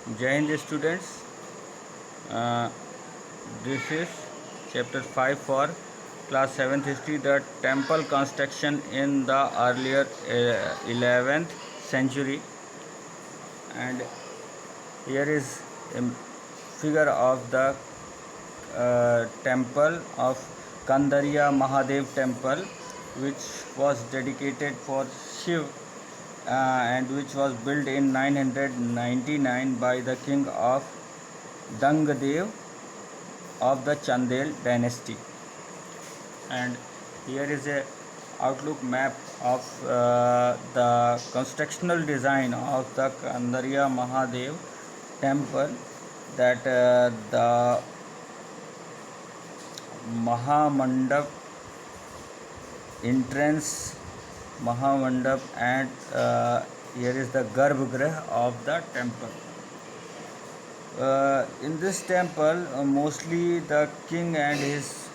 Jai Hind students. Uh, this is chapter 5 for class 7th history, the temple construction in the earlier 11th century. And here is a figure of the temple of Kandariya Mahadev temple, which was dedicated for Shiv and which was built in 999 by the king of Dangadev of the Chandel dynasty. And here is a outlook map of the constructional design of the Kandariya Mahadev temple, that the Mahamandap entrance, Mahamandap, and here is the Garbhagriha of the temple. In this temple, mostly the king and his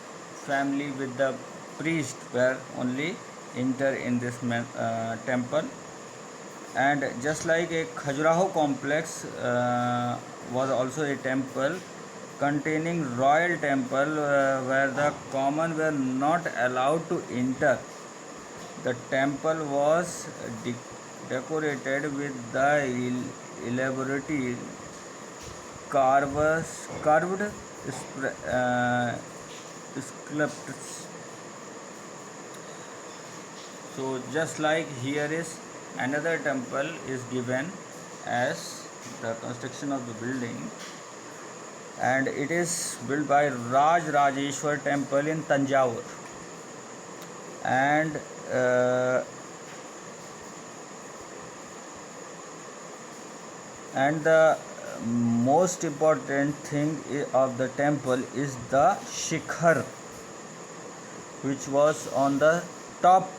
family with the priest were only enter in this temple. And just like a Khajuraho complex was also a temple containing royal temple where the common were not allowed to enter. The temple was decorated with the elaborate carved sculptures. So just like here is another temple is given as the construction of the building, and it is built by Raj Rajeshwar temple in Tanjavur. And the most important thing of the temple is the shikhar, which was on the top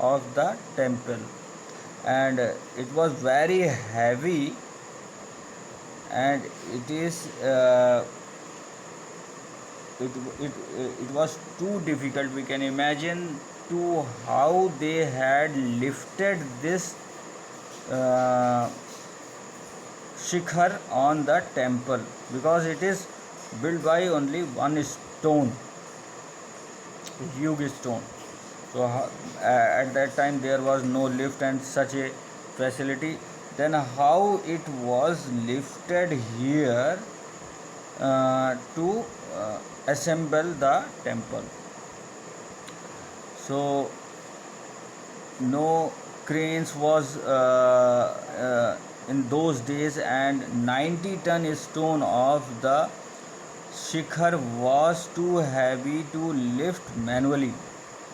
of the temple, and it was very heavy, and it is it was too difficult. We can imagine to how they had lifted this shikhar on the temple, because it is built by only one stone, huge stone. So at that time there was no lift and such a facility. Then how it was lifted here to assemble the temple? So no cranes was in those days, and 90-ton stone of the shikhar was too heavy to lift manually.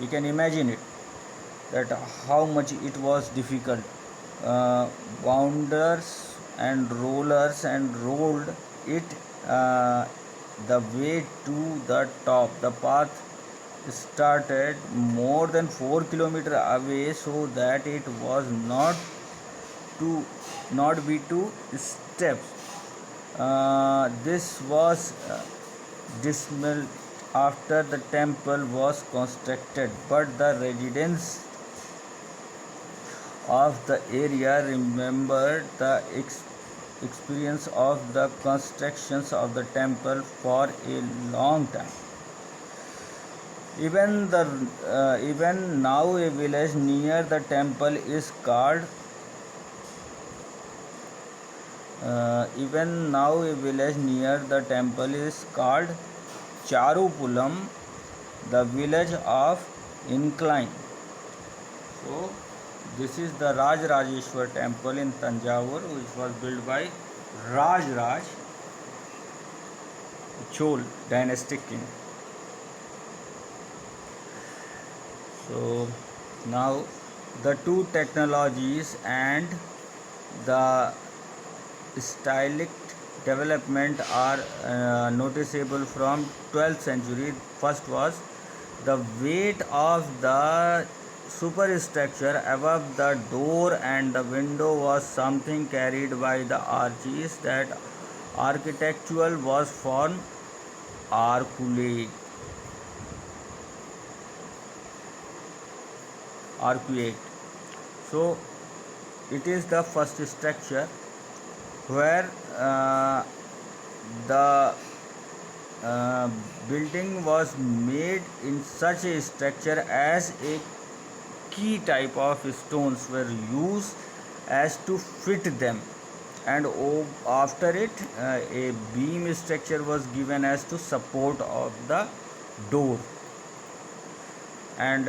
We can imagine it, that how much it was difficult. Bounders and rollers and rolled it the way to the top. The path started more than 4 kilometers away, so that it was not be two steps. This was dismantled after the temple was constructed, but the residents of the area remembered the experience of the constructions of the temple for a long time. Even now a village near the temple is called Charupulam, the village of incline. So this is the Raj Rajeshwar temple in Tanjavur, which was built by Raj Chol dynastic king. So now the two technologies and the stylistic development are noticeable from 12th century. First was the weight of the superstructure above the door and the window was something carried by the arches. That architectural was formed arcuate. So it is the first structure. where the uh, building was made in such a structure as a key type of stones were used as to fit them, and after it a beam structure was given as to support of the door. And